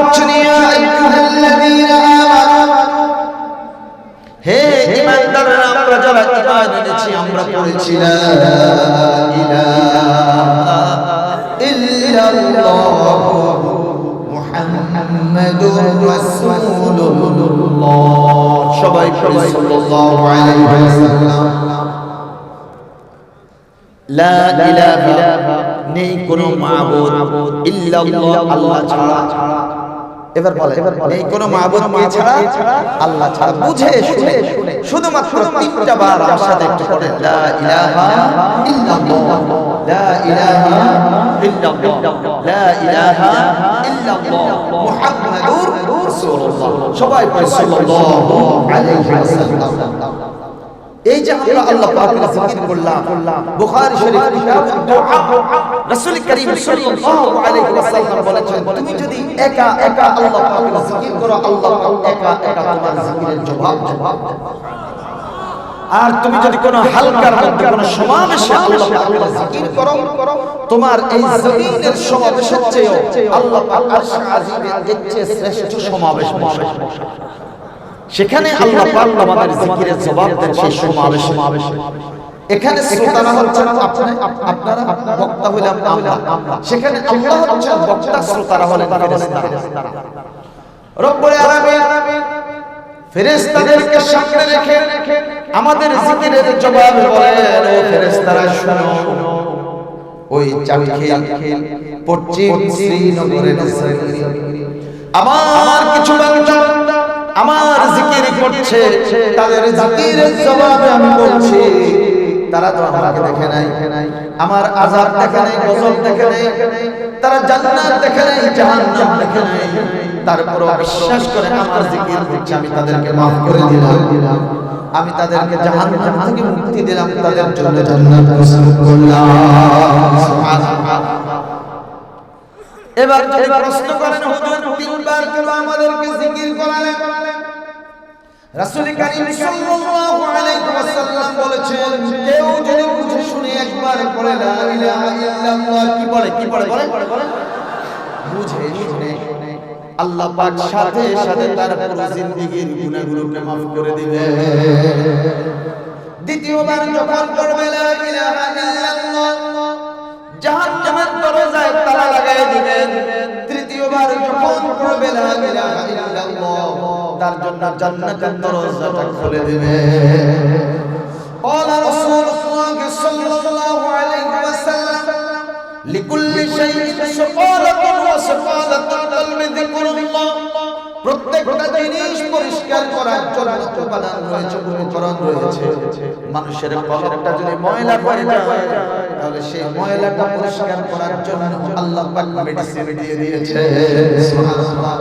বলছেন ইয়া আইয়ুহাল্লাযীনা আমানু, হে ঈমানদাররা, আমরা যারা ঈমান এনেছি আমরা পড়েছি লা ইলাহা ইল্লাল্লাহু মুহাম্মাদুর রাসূলুল্লাহ। সবাই পড়ি সাল্লাল্লাহু আলাইহি ওয়াসাল্লাম। লা ইলাহা, নেই কোনো মাবুদ, ইল্লাল্লাহ, আল্লাহ ছাড়া। এবার বলে নেই কোনো মাবুদ কে ছাড়া? আল্লাহ ছাড়া। বুঝে শুনে শুধুমাত্র তিনটা বার আমার সাথে একটু পড়েন, লা ইলাহা ইল্লাল্লাহ, লা ইলাহা ইল্লাল্লাহ, লা ইলাহা ইল্লাল্লাহ মুহাম্মাদুর রাসূলুল্লাহ। সবাই পড়ে সাল্লাল্লাহু আলাইহি ওয়াসাল্লাম। এই যে আমরা আল্লাহ পাকের জিকির করলাম, বুখারী শরীফ কিতাবুদ দুআ, রাসূল করিম সাল্লাল্লাহু আলাইহি ওয়াসাল্লাম বলেছেন, তুমি যদি একা একা আল্লাহ পাকের জিকির করো, আল্লাহ পাক একা একা তোমার জিকিরের জবাব দেবে। আর তুমি যদি কোনো হালকার মধ্যে কোনো সমাবেশে আল্লাহ পাকের জিকির করো, তোমার এই জমিনের সমাবেশের চেয়ে আল্লাহ পাক আরশে আজিমের এর চেয়ে শ্রেষ্ঠ সমাবেশ বসে। সেখানে আল্লাহ পাক আমাদের জিকিরের জবাব দেন সেই সমাবেশে। এখানে শ্রোতারা হচ্ছেন আপনারা, বক্তা হইলাম আমরা, সেখানে আল্লাহ হচ্ছেন বক্তা, শ্রোতারা হলেন ফেরেশতারা। রব্বুল আলামিন ফেরেশতাদেরকে সামনে রেখে আমাদের জিকিরের জবাব বলেন, ও ফেরেশতারা শুনো, ওই চালখেল পশ্চিম শ্রীনগরের আমার কিছু বান্দা আমার জিকির করছে, তাদের জিকিরের জবাবে আমি বলছি, তারা তো আমাকে দেখে নাই, আমার আযাব দেখে নাই, গজব দেখে নাই, তারা জান্নাত দেখে নাই, জাহান্নাম দেখে নাই, তারপরও বিশ্বাস করে আমার জিকির করছে, আমি তাদেরকে মাফ করে দিলাম, আমি তাদেরকে জাহান্নাম থেকে মুক্তি দিলাম, তাদের জন্য জান্নাত নসিব করলাম। সুবহানাল্লাহ। এবার যদি প্রশ্ন করেন, হুজুর তিনবার কেন আমাদেরকে জিকির করালেন? রাসূল করিম সাল্লাল্লাহু আলাইহি ওয়াসাল্লাম বলেছেন, কেউ যদি বুঝে শুনে একবার পড়ে লা ইলাহা ইল্লাল্লাহ, কি পড়ে বলেন, বুঝে শুনে আল্লাহ পাক সাথে সাথে তার পুরো জিন্দেগীর গুনাহগুলোকে maaf করে দিবেন। দ্বিতীয়বার যখন পড়বে লা ইলাহা ইল্লাল্লাহ, জাহান্নামের দরজায় তালা লাগায় দিবেন। তৃতীয়বার যখন পড়বে লা ইলাহা ইল্লাল্লাহ, তার জন্য জান্নাতের দরজাটা খুলে দিবেন। قال رسول الله صلى الله عليه وسلم لكل شيء سقالة وسقالة القلب ذكر الله। প্রত্যেকটা জিনিস পরিষ্কার করার জন্য উপাদান রয়েছে, উপকরণ রয়েছে। মানুষের কলবটা যদি ময়লা হয়ে যায়, তাহলে সেই ময়লাটা পরিষ্কার করার জন্য আল্লাহ পাক মেডিসিন দিয়ে দিয়েছে। সুবহানাল্লাহ।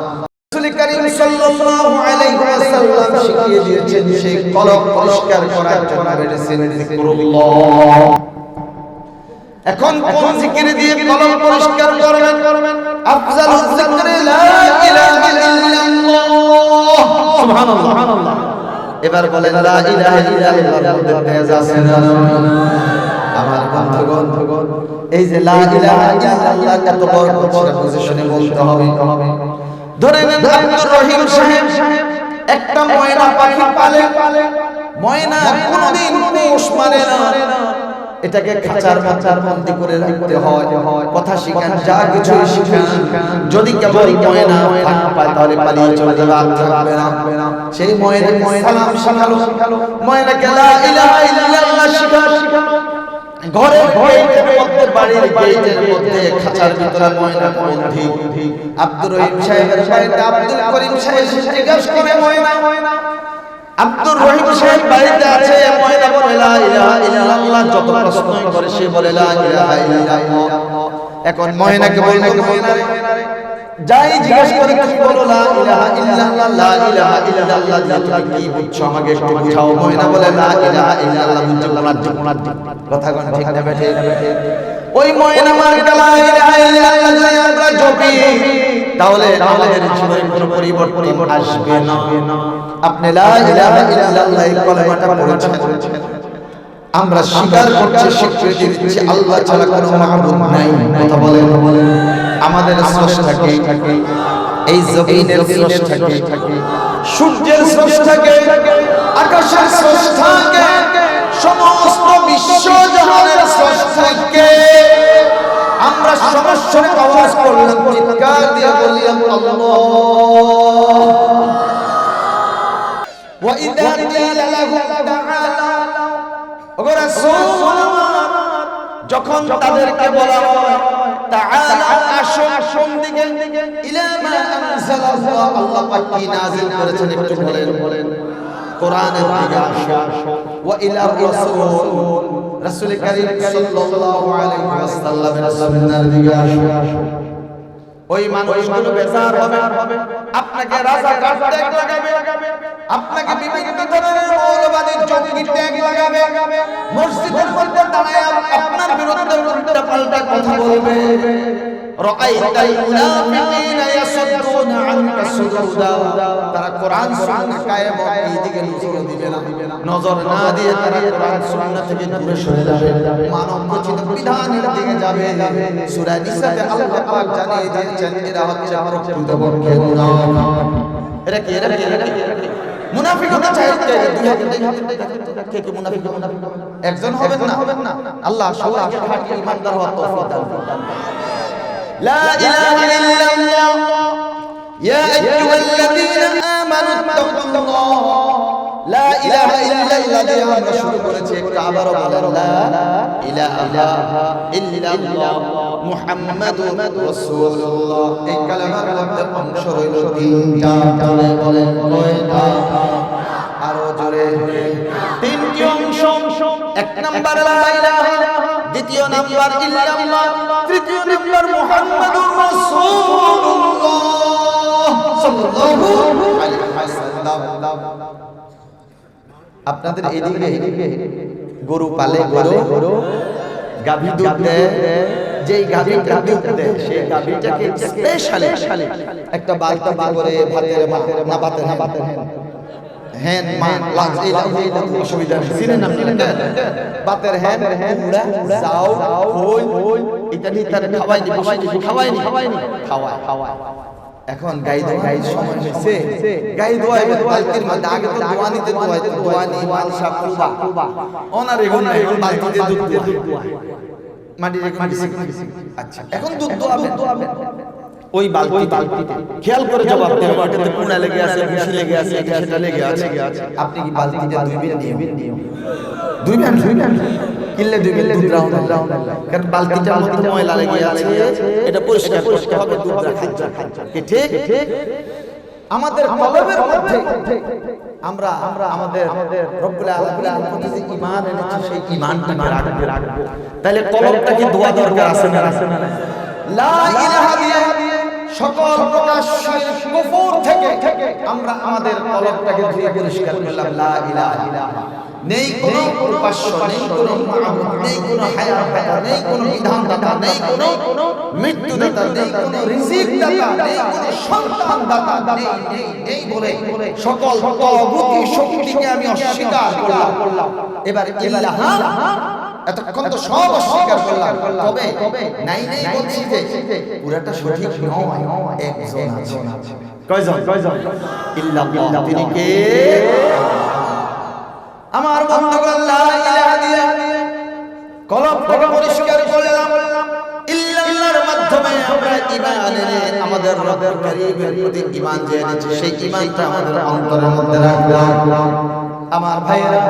রাসূল করিম সাল্লাল্লাহু আলাইহি ওয়াসাল্লাম শিখিয়ে দিয়েছেন সেই কলব পরিষ্কার করার জন্য মেডিসিন জিকিরুল্লাহ। এখন কোন জিকির দিয়ে কলব পরিষ্কার করবেন? আফজালুজ যিকরি লা ইলাহা ইল্লাল্লাহ। সুবহানাল্লাহ। এবার বলেন লা ইলাহা ইল্লাল্লাহর মধ্যে তেজ আছে না? আমার বন্ধুগণ, এই যে লা ইলাহা ইল্লাল্লাহ এত বড় পজিশনে বলতে হবে। ধরে নেন আব্দুর রহিম সাহেব একটা ময়না পাখি পালে, ময়না কোনদিন পোষ মানে না, এটাকে খাঁচার বন্দি করে রাখতে হয়, কথা শিখান, যা কিছু শিখান। যদি কেবল ময়না ফাঁক পায় তাহলে পালিয়ে চলে যাবে, আর থাকবে না। সেই ময়নাকে সালাম শিখালো, ময়নাকে লা ইলাহা ইল্লাল্লাহ শিখালো। ঘরের গেটের মধ্যে, বাড়ির গেটের মধ্যে, খাঁচার ভিতরে ময়না বন্দী। আব্দুর রহিম সাহেবের বাড়িতে আব্দুল করিম সাহেব জিজ্ঞাসা করে, ময়না আব্দুর রহিম সাহেব বাড়িতে আছে? ময়না বলে লা ইলাহা ইল্লাল্লাহ। যত প্রশ্ন করে সে বলে লা ইলাহা ইল্লাল্লাহ। এখন ময়নাকে বলবে, ময়না যাই জিজ্ঞাসা করে তুমি বলো লা ইলাহা ইল্লাল্লাহ, লা ইলাহা ইল্লাল্লাহ দিয়ে তুমি কি বুঝছো আমাকে একটু বুঝাও। ময়না বলে লা ইলাহা ইল্লাল্লাহ বুঝছো কোনার কথা কোন ঠিক না বেঠে? ওই ময়না মার্কা লা ইলাহা ইল্লাল্লাহ যদি আমরা জপি, তাহলে আমাদের জীবনে কোনো পরিবর্তন আসবে না। আপনি লা ইলাহা ইল্লাল্লাহ এই কলেমাটা পড়েছেন, আমরা স্বীকার করছি, স্বীকৃতি দিচ্ছি আল্লাহ ছাড়া কোনো মাবুদ নাই। কথা বলেন, আমাদের স্রষ্টাকে এই জমিনের স্রষ্টাকে, সূর্যের স্রষ্টাকে, আকাশের স্রষ্টাকে, সমস্ত বিশ্ব জাহানের স্রষ্টাকে আমরা সমস্যার আওয়াজ করলাম, চিৎকার দিয়ে বললাম আল্লাহ। ওয়া ইযা কিলা লাহুম তাআলা, ওগো রাসূল, যখন তাদেরকে বলা হয় তাআলা আসো, কোন দিকে, ইলা মা আনজালাল্লাহ, আল্লাহ পাক কি নাযিল করেছেন একটু বলেন। কোরআনের দিকে আসো। ওয়া ইলা রাসূল, রাসূল কারীম সাল্লাল্লাহু আলাইহি ওয়াসাল্লামের সুন্নাহর দিকে আসো। ওই মানুষগুলো বেজার হবে, আপনাকে রাজা কাটতে লাগাবে, আপনাকে বিভিন্ন ধরনের মৌলবাদীর জঙ্গি ট্যাগ লাগাবে, মসজিদের মধ্যে দাঁড়ায় আপনার বিরুদ্ধে উল্টা পাল্টা কথা বলবে। রাআইতাল মুনাফিকিনা ইয়াসুদ্দুনা আনকা সুদুদা, তারা কোরআন সুন্নাহ কায়েম এই দিকে নজর দিবে না, নজর না দিয়ে তারা কোরআন সুন্নাহ থেকে দূরে সরে যাবে, মানব রচিত বিধানের দিকে যাবে। সূরা নিসাতে আল্লাহ পাক জানিয়ে দিয়েছেন এরা হচ্ছে প্রকৃতপক্ষে মুনাফিক। এরা কি মুনাফিক হতে চায়? কে কে মুনাফিক? একজন হবেন না, আল্লাহ সবাইকে খাঁটি ঈমানদার হওয়ার তৌফিক দান করুন। লা ইলাহা ইল্লাল্লাহ, ইয়া আইয়ুহাল্লাযীনা আমানু তাকুল্লাহ। লা ইলাহা ইল্লাল্লাহ দিয়ে আমরা শুরু করেছি, একটু আবারও বলেন লা ইলাহা ইল্লাল্লাহ মুহাম্মাদুর রাসূলুল্লাহ। এই কালেমার মধ্যে অংশ রইল তিনটা, বলেন কয়টা? আরো জোরে, তিনটি অংশ। এক নাম্বার লা ইলাহা, দ্বিতীয় নাম্বার ইল্লাল্লাহ, তৃতীয় নাম্বার মুহাম্মাদুর রাসূলুল্লাহ সাল্লাল্লাহু আলাইহি ওয়াসাল্লাম। আপনাদের এদিকে গরু পালে, গরু গাভী দুধ দেয়, যেই গাভীটা দুধ দেয় সেই গাভীটাকে স্পেশালি একটা বালতি করে ভাতের না বাতের হ্যান মা লাগছে, অসুবিধা নেই, চিনেন আপনি বাতের হ্যান কুমড়া যাও হই ইত্যাদি খাওয়াইনি। এখন গাই সময় হয়েছে, গাই দোয়াইবে বালতির মধ্যে। আগে তো দোয়ানিতে দোয়াইতো, দোয়ানি মালসা কুবা, ওনার এখন বালতিতে দুধ দোয়ায়, মাটি রেখে দিছি। আচ্ছা, এখন দুধ দোয়াবে ওই বালতিতে। খেয়াল করে জবাব দেবে, বাটিতে কুড়া লেগে আছে, ভুসি লেগে আছে, সেটা লেগে আছে। আপনি কি বালতিতে দুইবেন? কিনলে দুইবেন, কারণ বালতিটার মধ্যে ময়লা লেগে আছে, এটা পরিষ্কার করতে হবে, দুধ রাখা কি ঠিক? আমাদের কলবের মধ্যে আমরা আমাদের রব্বুল আলামিনের প্রতি যে ঈমান এনেছি সেই ঈমানটাকে রাখবো। তাহলে কলবটাকে দোয়া দরকার আছে না? লা ইলাহা দিয়ে সকল প্রকার শিরক কুফর থেকে আমরা আমাদের কলবটাকে ধুয়ে পরিষ্কার করলাম। লা ইলাহা, নেই কোনো উপাস্য, নেই কোনো মাবুদ, নেই কোনো হায়াত, নেই কোনো বিধানদাতা, নেই কোনো মৃত্যুদাতা, নেই কোনো রিজিক দাতা, নেই কোনো সন্তান দাতা, নেই বলে সকল তাগুতি শক্তিকে আমি অস্বীকার করলাম। এবার ইলাহা, এতক্ষণ তো সব অস্বীকার করলাম, তবে নাই বলছি যে পুরাটা সঠিক নয়, একজন আছে। কয়জন? ইল্লাল্লাহ, তিনি কে? আমার বন্ধুগণ, লা ইলাহা দিয়ে কলবটাকে পরিষ্কার করলাম। ইল্লাল্লাহর মাধ্যমে আমরা ঈমান এনে আমাদের রব্বুল কারীমের প্রতি ঈমান যে এনেছি সেই ঈমানটা আমাদের অন্তরের মধ্যে রাখলাম। আমার ভাইরা,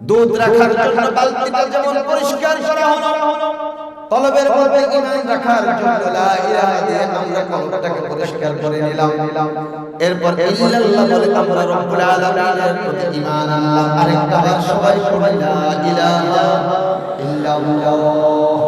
দুধ রাখার জন্য বালতিটা যেমন পরিষ্কার করা হলো, কলবের মধ্যে ঈমান রাখার জন্য লা ইলাহা দিয়ে আমরা কলবটাকে পরিষ্কার করে নিলাম। এরপর ইল্লাল্লাহ বলে আমরা রব্বুল আলামিনের প্রতি ঈমান আনলাম। আরেকটা বার সবাই পড়ি লা ইলাহা ইল্লাল্লাহ।